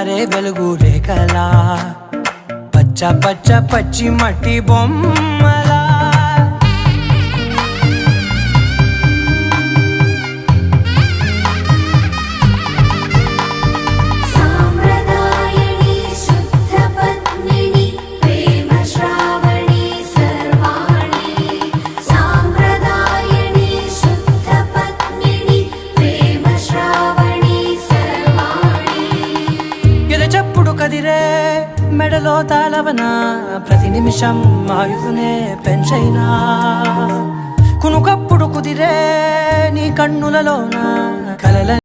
జారే వెలుగు రేఖలా పచ్చ పచ్చ పచ్చి మట్టి బొమ్మలా చెప్పుడు కదిరే మెడలో తాళవన ప్రతి నిమిషం ఆయుధునే పెంచైనా కునుకప్పుడు కుదిరే నీ కన్నులలోన కలల